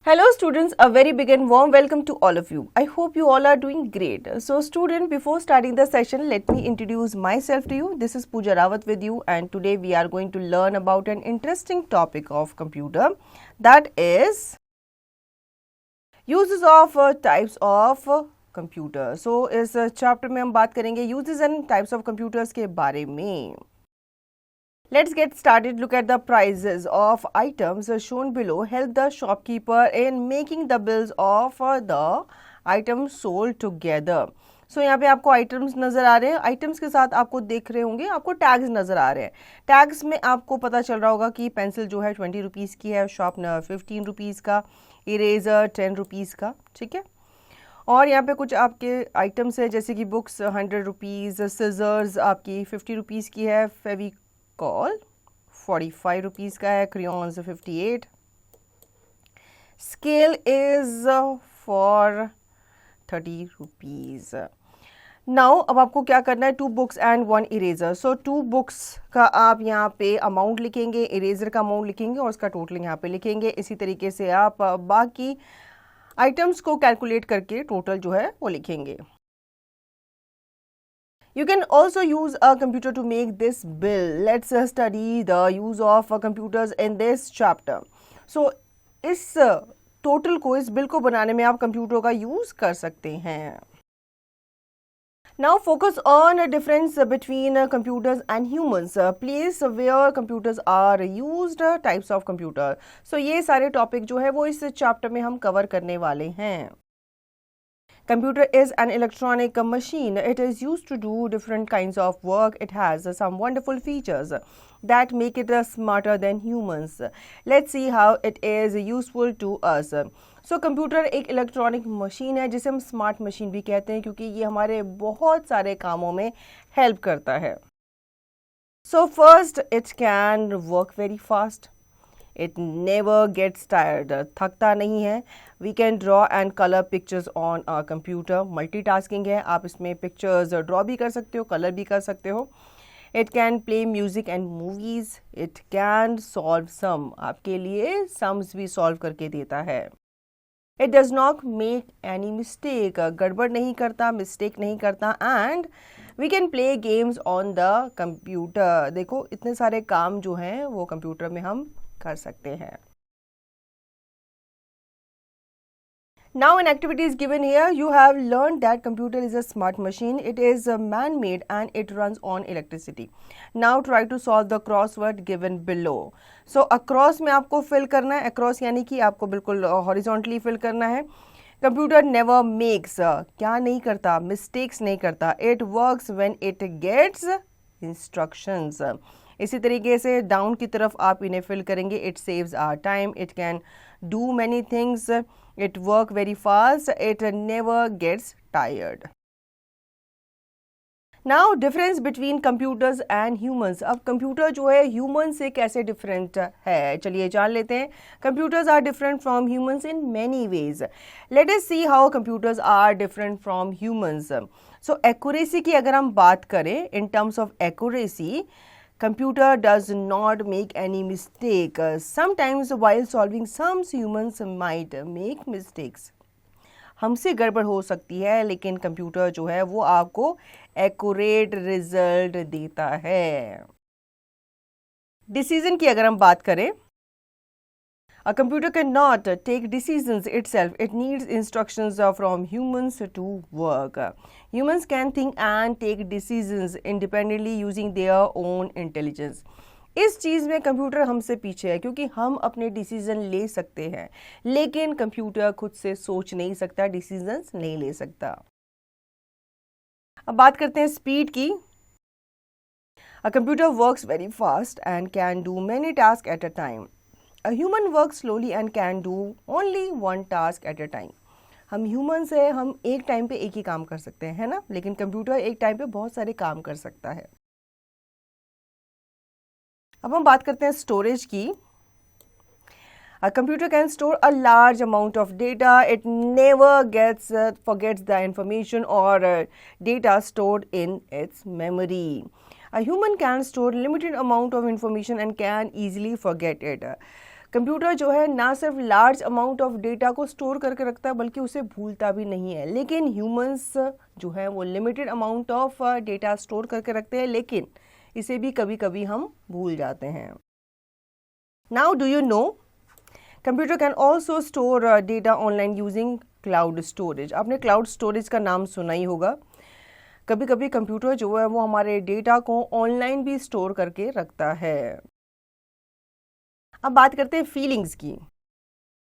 Hello students, a very big and warm welcome to all of you. I hope you all are doing great. So student, before starting the session, let me introduce myself to you. This is Pooja Rawat with you, and today we are going to learn about an interesting topic of computer, that is uses of types of computer. So इस chapter में हम बात करेंगे uses and types of computers के बारे में. Let's get started. Look at the prices of items shown below. Help the shopkeeper in making the bills of the items sold together. So यहाँ पे आपको items नज़र आ रहे हैं. Items के साथ आपको देख रहे होंगे, आपको tags नज़र आ रहे हैं. Tags में आपको पता चल रहा होगा कि पेंसिल जो है 20 रुपीज़ की है, शार्पनर 15 रुपीज़ का, इरेजर 10 रुपीज़ का, ठीक है. और यहाँ पे कुछ आपके आइटम्स हैं जैसे कि बुक्स 100 रुपीज़, सिजर्स आपकी 50 रुपीज़ की है, फेविकॉल 45 रुपीज़ का है, crayons 58, scale is for 30 rupees. Now अब आपको क्या करना है, 2 books and 1 eraser. So 2 books का आप यहाँ पे अमाउंट लिखेंगे, इरेजर का अमाउंट लिखेंगे और उसका टोटल यहाँ पे लिखेंगे. इसी तरीके से आप बाकी आइटम्स को कैलकुलेट करके टोटल जो है वो लिखेंगे. You can also use a computer to make this bill. Let's study the use of computers in this chapter. So इस टोटल को, इस बिल को बनाने में आप कंप्यूटर का यूज कर सकते हैं. Now focus on a difference between computers and humans. Place where computers are used, types of computer. So ये सारे टॉपिक जो है वो इस चैप्टर में हम कवर करने वाले हैं. Computer is an electronic machine. It is used to do different kinds of work. It has some wonderful features that make it smarter than humans. Let's see how it is useful to us. So computer एक electronic machine है जिसे हम smart machine भी कहते हैं क्योंकि ये हमारे बहुत सारे कामों में हेल्प करता है. So first, it can work very fast. It never gets tired. थकता नहीं है. We can draw and color pictures on a computer. Multitasking है. आप इसमें pictures draw भी कर सकते हो, color भी कर सकते हो. It can play music and movies. It can solve sum. आपके लिए sums भी solve करके देता है. It does not make any mistake. गड़बड़ नहीं करता, mistake नहीं करता. And we can play games on the computer. देखो इतने सारे काम जो हैं वो कंप्यूटर में हम कर सकते हैं. Now in activities given here, you have learned that computer is a smart machine. It is man-made and it runs on electricity. Now try to solve the crossword given below. So across में आपको fill करना है. Across यानी कि आपको बिल्कुल horizontally fill करना है. Computer never makes, क्या नहीं करता, mistakes नहीं करता. It works when it gets instructions. इसी तरीके से डाउन की तरफ आप इन्हें फिल करेंगे. It saves our time. It can do many things. It work very fast. It never gets tired. Now difference between computers and humans. अब computer जो है ह्यूमन से कैसे डिफरेंट है, चलिए जान लेते हैं. Computers are different from humans in many ways. Let us see how computers are different from humans. So accuracy की अगर हम बात करें, in terms of accuracy, computer does not make any mistake. Sometimes while solving sums, humans might make mistakes. हमसे गड़बड़ हो सकती है लेकिन कंप्यूटर जो है वो आपको एक्यूरेट रिजल्ट देता है. डिसीजन की अगर हम बात करें, a computer cannot take decisions itself. It needs instructions from humans to work. Humans can think and take decisions independently using their own intelligence. इस चीज़ में कंप्यूटर हमसे पीछे है क्योंकि हम अपने डिसीजन ले सकते हैं लेकिन कंप्यूटर खुद से सोच नहीं सकता, डिसीजंस नहीं ले सकता. अब बात करते हैं स्पीड की. A computer works very fast and can do many tasks at a time. A human works slowly and can do only one task at a time. हम ह्यूमंस हैं, हम एक टाइम पे एक ही काम कर सकते हैं, है ना, लेकिन कंप्यूटर एक टाइम पे बहुत सारे काम कर सकता है. अब हम बात करते हैं स्टोरेज की. A computer can store a large amount of data. It never forgets the information or data stored in its memory. A human can store limited amount of information and can easily forget it. Computer जो है ना सिर्फ large amount of data को store करके रखता है बल्कि उसे भूलता भी नहीं है, लेकिन ह्यूमंस जो है वो limited amount of data store करके रखते हैं, लेकिन इसे भी कभी कभी हम भूल जाते हैं। Now do you know computer can also store data online using cloud storage. आपने क्लाउड स्टोरेज का नाम सुना ही होगा। कभी कभी कंप्यूटर जो है वो हमारे डेटा को ऑनलाइन भी स्टोर करके रखता है। अब बात करते हैं फीलिंग्स की।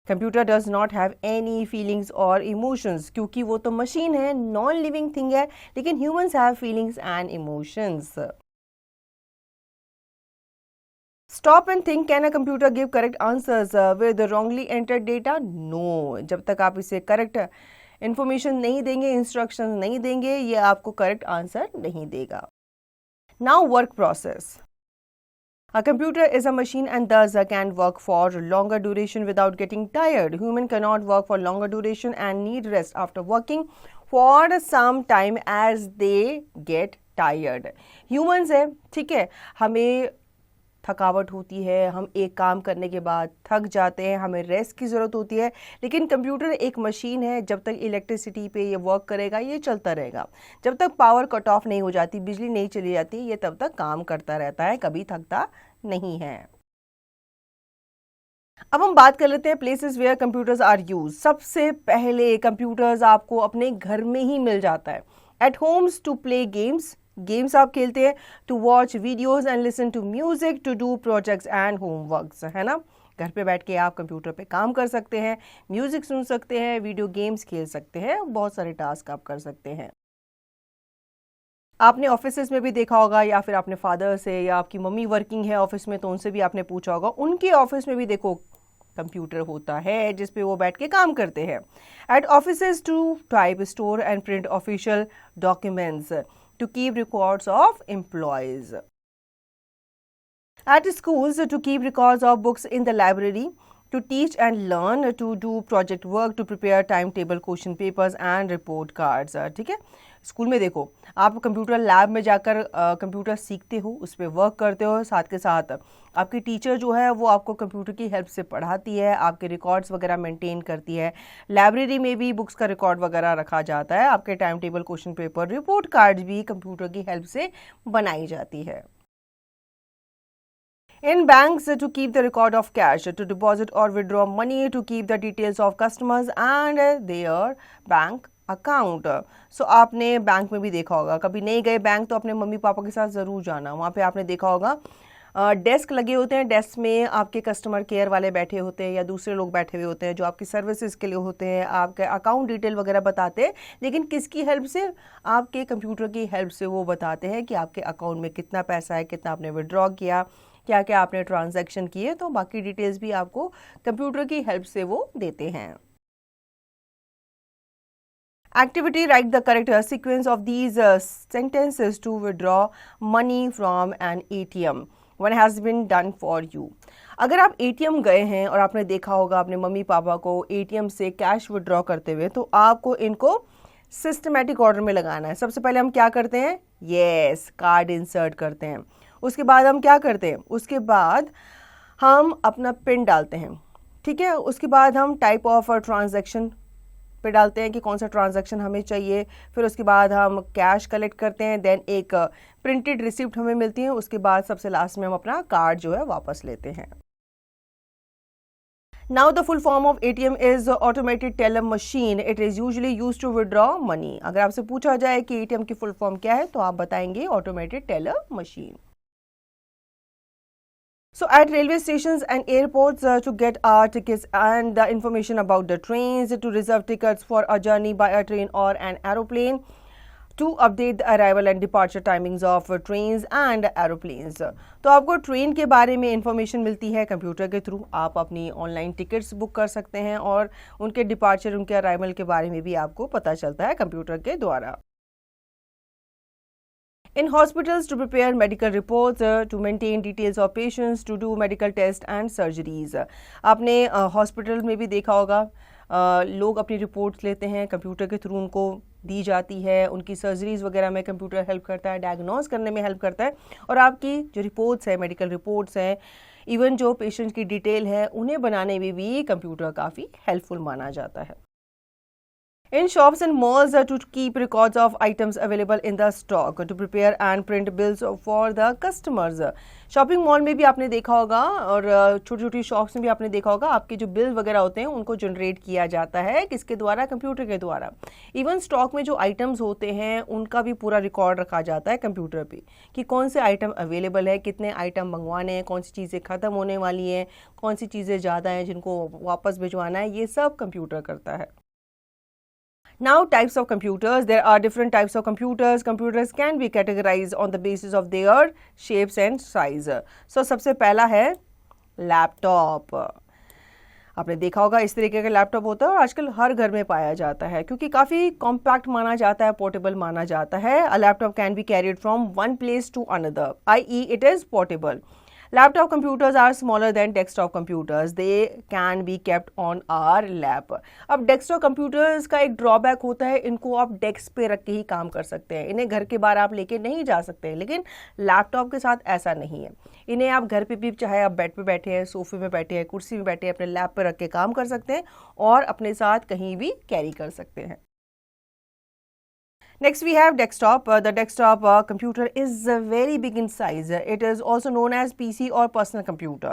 Computer does not have any feelings और इमोशंस, क्योंकि वो तो मशीन है, नॉन लिविंग थिंग है, लेकिन humans have feelings and emotions. Stop and think, can a computer give correct answers with wrongly entered data? No, जब तक आप इसे करेक्ट इंफॉर्मेशन नहीं देंगे, इंस्ट्रक्शंस नहीं देंगे, ये आपको करेक्ट आंसर नहीं देगा। Now work process. A computer is a machine and thus can work for longer duration without getting tired. Human cannot work for longer duration and need rest after working for some time as they get tired. Humans है, ठीक है, हमें थकावट होती है, हम एक काम करने के बाद थक जाते हैं, हमें रेस्ट की ज़रूरत होती है, लेकिन कंप्यूटर एक मशीन है, जब तक इलेक्ट्रिसिटी पे ये वर्क करेगा ये चलता रहेगा। जब तक पावर कट ऑफ नहीं हो जाती, बिजली नहीं चली जाती, ये तब तक काम करता रहता है, कभी थकता नहीं है। अब हम बात कर लेते हैं places where computers are use. सबसे पहले कंप्यूटर्स आपको अपने घर में ही मिल जाता है। At homes to play games, games आप खेलते हैं, to watch videos and listen to music, to do projects and homeworks, है ना। घर पे बैठ के आप कंप्यूटर पे काम कर सकते हैं, म्यूजिक सुन सकते हैं, वीडियो गेम्स खेल सकते हैं, बहुत सारे टास्क आप कर सकते हैं। आपने ऑफिस में भी देखा होगा, या फिर आपने फादर से, या आपकी मम्मी वर्किंग है ऑफिस में तो उनसे भी आपने पूछा होगा, उनके ऑफिस में भी देखो कंप्यूटर होता है जिसपे वो बैठ के काम करते हैं। At offices to type, store and print official documents, to keep records of employees. At schools, to keep records of books in the library, to teach and learn, to do project work, to prepare timetable, question papers and report cards. ठीक है, school में देखो आप computer lab में जाकर computer सीखते हो, उस पर वर्क करते हो, साथ के साथ आपकी टीचर जो है वो आपको कंप्यूटर की हेल्प से पढ़ाती है, आपके रिकॉर्ड्स वगैरह मेंटेन करती है। लाइब्रेरी में भी बुक्स का रिकॉर्ड वगैरह रखा जाता है, आपके time table, question paper, report cards भी कंप्यूटर की हेल्प से बनाई जाती है। In banks, to keep the record of cash, to deposit or withdraw money, to keep the details of customers and their bank account. So आपने bank में भी देखा होगा, कभी नहीं गए बैंक तो अपने मम्मी पापा के साथ ज़रूर जाना। वहाँ पे आपने देखा होगा डेस्क लगे होते हैं, डेस्क में आपके कस्टमर केयर वाले बैठे होते हैं या दूसरे लोग बैठे हुए होते हैं जो आपकी सर्विसेज के लिए होते हैं, आपके अकाउंट डिटेल वगैरह बताते हैं, लेकिन किसकी हेल्प से? आपके कंप्यूटर की हेल्प से वो बताते हैं कि आपके अकाउंट में कितना पैसा है, कितना आपने विड्रॉ किया, क्या क्या आपने ट्रांजैक्शन किए, तो बाकी डिटेल्स भी आपको कंप्यूटर की हेल्प से वो देते हैं। Activity, write the correct sequence of these sentences to withdraw money from an ATM. One has been done for you. अगर आप ATM गए हैं और आपने देखा होगा अपने मम्मी पापा को ATM से कैश विड्रॉ करते हुए, तो आपको इनको सिस्टमेटिक ऑर्डर में लगाना है। सबसे पहले हम क्या करते हैं? यस, कार्ड इंसर्ट करते हैं। उसके बाद हम क्या करते हैं? उसके बाद हम अपना पिन डालते हैं, ठीक है। उसके बाद हम टाइप ऑफ ट्रांजैक्शन पे डालते हैं कि कौन सा ट्रांजैक्शन हमें चाहिए। फिर उसके बाद हम कैश कलेक्ट करते हैं, देन एक प्रिंटेड रिसिप्ट हमें मिलती है। उसके बाद सबसे लास्ट में हम अपना कार्ड जो है वापस लेते हैं। Now the full form of ATM is automated teller machine. It is usually used to withdraw money. अगर आपसे पूछा जाए कि ATM की फुल फॉर्म क्या है तो आप बताएंगे automated teller machine. So at railway stations and airports, to get our tickets and the information about the trains, to reserve tickets for a journey by a train or an aeroplane, to update the arrival and departure timings of trains and aeroplanes. तो आपको train के बारे में information मिलती है computer के through. आप अपनी ऑनलाइन टिकट्स बुक कर सकते हैं और उनके डिपार्चर, उनके अराइवल के बारे में भी आपको पता चलता है कंप्यूटर के द्वारा। In hospitals, to prepare medical reports, to maintain details of patients, to do medical tests and surgeries. आपने हॉस्पिटल में भी देखा होगा लोग अपनी रिपोर्ट्स लेते हैं कंप्यूटर के थ्रू, उनको दी जाती है, उनकी सर्जरीज वगैरह में कंप्यूटर हेल्प करता है, डायग्नोस करने में हेल्प करता है, और आपकी जो रिपोर्ट्स है, मेडिकल रिपोर्ट्स हैं, इवन जो पेशेंट की डिटेल है, उन्हें बनाने में भी कंप्यूटर काफ़ी हेल्पफुल माना जाता है. In shops and malls to keep records of items available in the stock, to prepare and print bills for the customers. Shopping mall में भी आपने देखा होगा और छोटी छोटी शॉप्स में भी आपने देखा होगा, आपके जो बिल वगैरह होते हैं उनको जनरेट किया जाता है किसके द्वारा, कंप्यूटर के द्वारा. इवन स्टॉक में जो आइटम्स होते हैं उनका भी पूरा रिकॉर्ड रखा जाता है कंप्यूटर पे कि कौन से आइटम अवेलेबल है, कितने आइटम मंगवाने हैं, कौन सी चीज़ें ख़त्म होने वाली हैं, कौन सी चीज़ें ज़्यादा हैं जिनको वापस भिजवाना है, ये सब कंप्यूटर करता है. Now, types of computers. There are different types of computers. Computers can be categorized on the basis of their shapes and size. So, सबसे पहला है लैपटॉप. आपने देखा होगा इस तरीके का लैपटॉप होता है और आजकल हर घर में पाया जाता है क्योंकि काफ़ी कॉम्पैक्ट माना जाता है, पोर्टेबल माना जाता है. A laptop can be carried from one place to another, i.e. it is portable. Laptop computers are smaller than desktop computers. They can be kept on our lap. अब desktop computers का एक drawback होता है, इनको आप desk पे रख के ही काम कर सकते हैं, इन्हें घर के बाहर आप लेके नहीं जा सकते. लेकिन लैपटॉप के साथ ऐसा नहीं है, इन्हें आप घर पे भी, चाहे आप बेड पे बैठे हैं, सोफे में बैठे हैं, कुर्सी में बैठे हैं, अपने लैप पे रख के काम कर सकते हैं और अपने साथ कहीं भी कैरी कर सकते हैं. Next we have desktop. The desktop computer is very big in size. It is also known as PC or personal computer.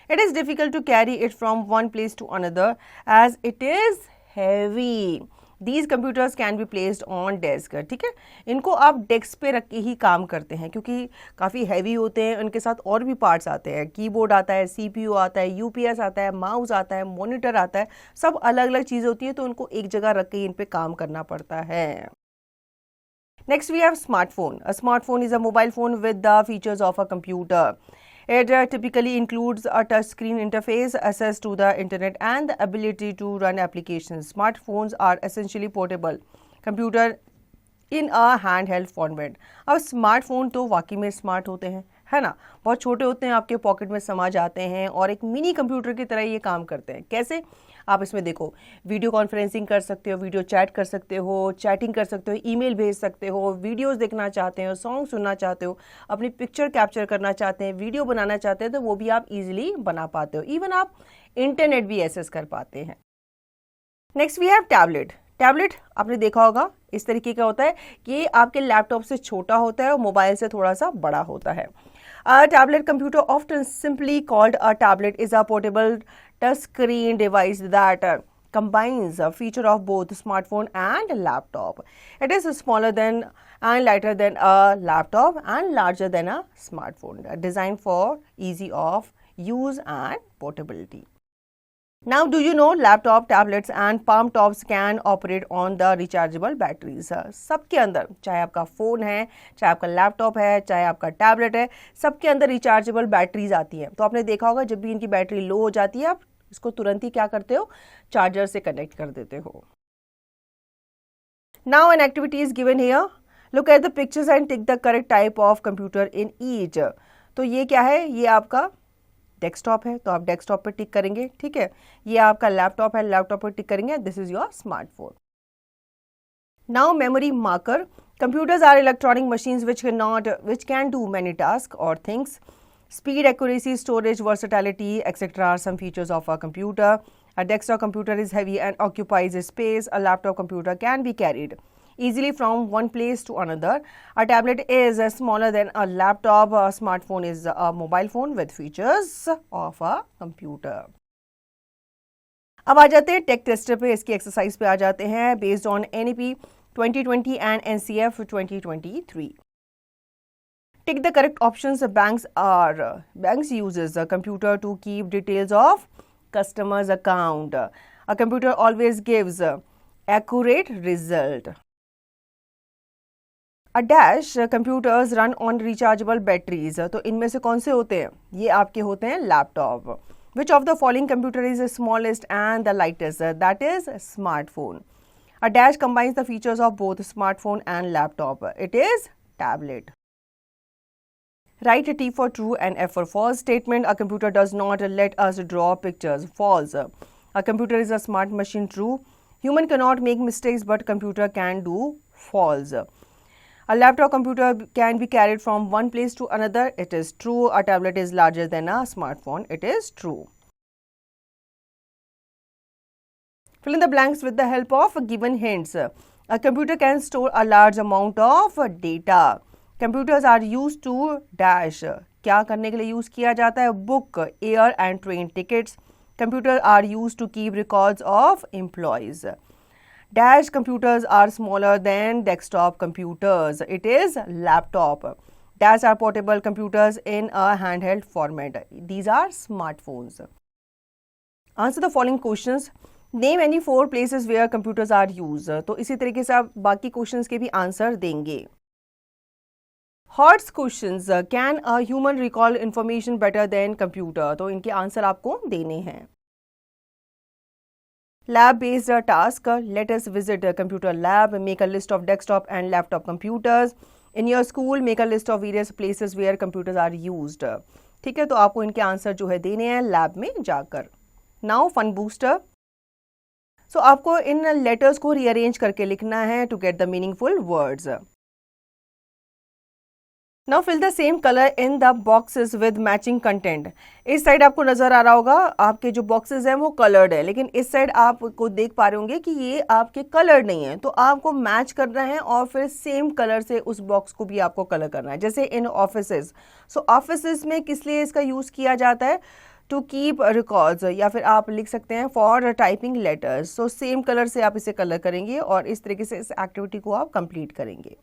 It is difficult to carry it from one place to another as it is heavy. These computers can be placed on desk. ठीक है, इनको आप desk पे रख के ही काम करते हैं क्योंकि काफ़ी हैवी होते हैं. उनके साथ और भी पार्ट्स आते हैं, कीबोर्ड आता है, CPU आता है, UPS आता है, माउस आता है, मॉनिटर आता है, सब अलग अलग चीज़ें होती हैं, तो उनको एक जगह रख के इन पे काम करना पड़ता है. Next we have smartphone. A smartphone is a mobile phone with the features of a computer. It typically includes a touch screen interface, access to the internet and the ability to run applications. Smartphones are essentially portable computer in a handheld format. अब smartphone तो वाकई में smart होते हैं, है ना, बहुत छोटे होते हैं, आपके पॉकेट में समा जाते हैं और एक मिनी कंप्यूटर की तरह ये काम करते हैं. कैसे? आप इसमें देखो, वीडियो कॉन्फ्रेंसिंग कर सकते हो, वीडियो चैट कर सकते हो, चैटिंग कर सकते हो, ईमेल भेज सकते हो, वीडियोस देखना चाहते हो, सॉन्ग सुनना चाहते हो, अपनी पिक्चर कैप्चर करना चाहते हैं, वीडियो बनाना चाहते हैं, तो वो भी आप इजीली बना पाते हो. इवन आप इंटरनेट भी एक्सेस कर पाते हैं. Next we have tablet. Tablet आपने देखा होगा इस तरीके का होता है कि आपके लैपटॉप से छोटा होता है और मोबाइल से थोड़ा सा बड़ा होता है. A tablet computer, often simply called a tablet, is a portable touchscreen device that combines a feature of both smartphone and laptop. It is smaller than and lighter than a laptop and larger than a smartphone, designed for easy of use and portability. Now, do you know laptop, tablets and palm tops can operate on the rechargeable batteries? सबके अंदर, चाहे आपका phone है, चाहे आपका laptop है, चाहे आपका टैबलेट है, सबके अंदर रिचार्जेबल बैटरीज आती हैं. तो आपने देखा होगा जब भी इनकी बैटरी लो हो जाती है, आप इसको तुरंत ही क्या करते हो, चार्जर से कनेक्ट कर देते हो. Now an activity is given here. Look at the pictures and tick the correct type of computer in each. तो ये क्या है, ये आपका डेस्कटॉप है तो आप डेस्कटॉप पर टिक करेंगे. ठीक है, ये आपका लैपटॉप है, लैपटॉप पर टिक करेंगे. This is your smartphone. Now memory marker. Computers are electronic machines which can do many tasks or things. Speed, accuracy, storage, versatility, etc. are some features of a computer. A desktop computer is heavy and occupies space. A laptop computer can be carried easily from one place to another. A tablet is smaller than a laptop. A smartphone is a mobile phone with features of a computer. अब आ जाते हैं take tester पे, इसकी exercise पे आ जाते हैं. Based on NEP 2020 and NCF 2023. Tick the correct options. Banks uses a computer to keep details of customers' account. A computer always gives accurate result. A dash computers run on rechargeable batteries. तो इनमें से कौन से होते हैं? ये आपके होते हैं laptop. Which of the following computer is the smallest and the lightest? That is smartphone. A dash combines the features of both smartphone and laptop. It is tablet. Write T for true and F for false statement. A computer does not let us draw pictures. False. A computer is a smart machine. True. Human cannot make mistakes, but computer can do false. A laptop computer can be carried from one place to another. It is true. A tablet is larger than a smartphone. It is true. Fill in the blanks with the help of given hints. A computer can store a large amount of data. Computers are used to dash. क्या करने के लिए use किया जाता है? Book, air and train tickets. Computers are used to keep records of employees. Dash computers are smaller than desktop computers. It is laptop. Dash are portable computers in a handheld format. These are smartphones. Answer the following questions. Name any 4 places where computers are used. तो इसी तरीके से आप बाकी questions के भी answer देंगे. Hot's questions. Can a human recall information better than computer? तो इनके आंसर आपको देने हैं. Lab based task. Let us visit a computer lab. Make a list of desktop and laptop computers. In your school, make a list of various places where computers are used. ठीक है, तो आपको इनके answer जो है देने हैं lab में जाकर. Now fun booster. So आपको इन लेटर्स को रीअरेंज करके लिखना है to get the meaningful words. Now fill the same color in the boxes with matching content. इस साइड आपको नजर आ रहा होगा आपके जो बॉक्सेस हैं वो कलर्ड है, लेकिन इस साइड आपको देख पा रहे होंगे कि ये आपके कलर्ड नहीं है, तो आपको मैच करना है और फिर सेम कलर से उस बॉक्स को भी आपको कलर करना है. जैसे इन ऑफिसेस. सो ऑफिसेस में किस लिए इसका यूज किया जाता है? टू कीप रिकॉर्ड्स, या फिर आप लिख सकते हैं for typing letters. So same colour से आप इसे कलर करेंगे और इस तरीके से इस एक्टिविटी को आप कंप्लीट करेंगे.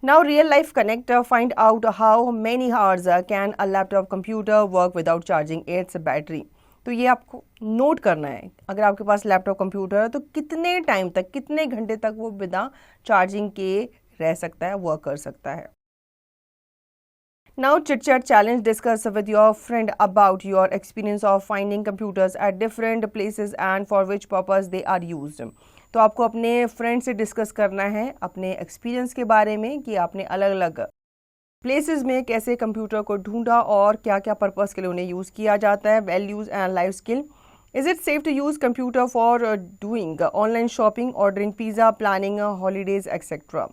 Now real life connect. Find out how many hours can a laptop computer work without charging its battery. तो ये आपको नोट करना है. अगर आपके पास लैपटॉप कंप्यूटर है तो कितने टाइम तक, कितने घंटे तक वो बिना चार्जिंग के रह सकता है, वर्क कर सकता है. Now chit chat challenge. Discuss with your friend about your experience of finding computers at different places and for which purpose they are used. तो आपको अपने फ्रेंड से डिस्कस करना है अपने एक्सपीरियंस के बारे में कि आपने अलग अलग प्लेसेस में कैसे कंप्यूटर को ढूंढा और क्या क्या पर्पस के लिए उन्हें यूज़ किया जाता है. Values and life skill. Is it safe to use computer for doing online shopping, ordering pizza, planning holidays etcetera.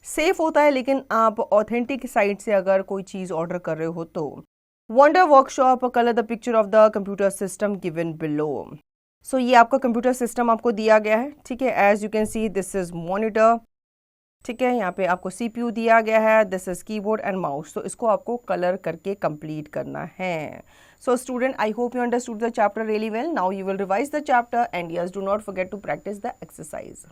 Safe होता है, लेकिन आप ऑथेंटिक साइट से अगर कोई चीज़ ऑर्डर कर रहे हो तो. Wonder workshop. Colour the picture of the computer system given below. So ये आपका कंप्यूटर सिस्टम आपको दिया गया है. ठीक है, as you can see this is monitor. ठीक है, यहाँ पे आपको CPU दिया गया है. This is keyboard and mouse. तो इसको आपको कलर करके कंप्लीट करना है. So student, I hope you understood the chapter really well. Now you will revise the chapter and yes, do not forget to practise the exercise.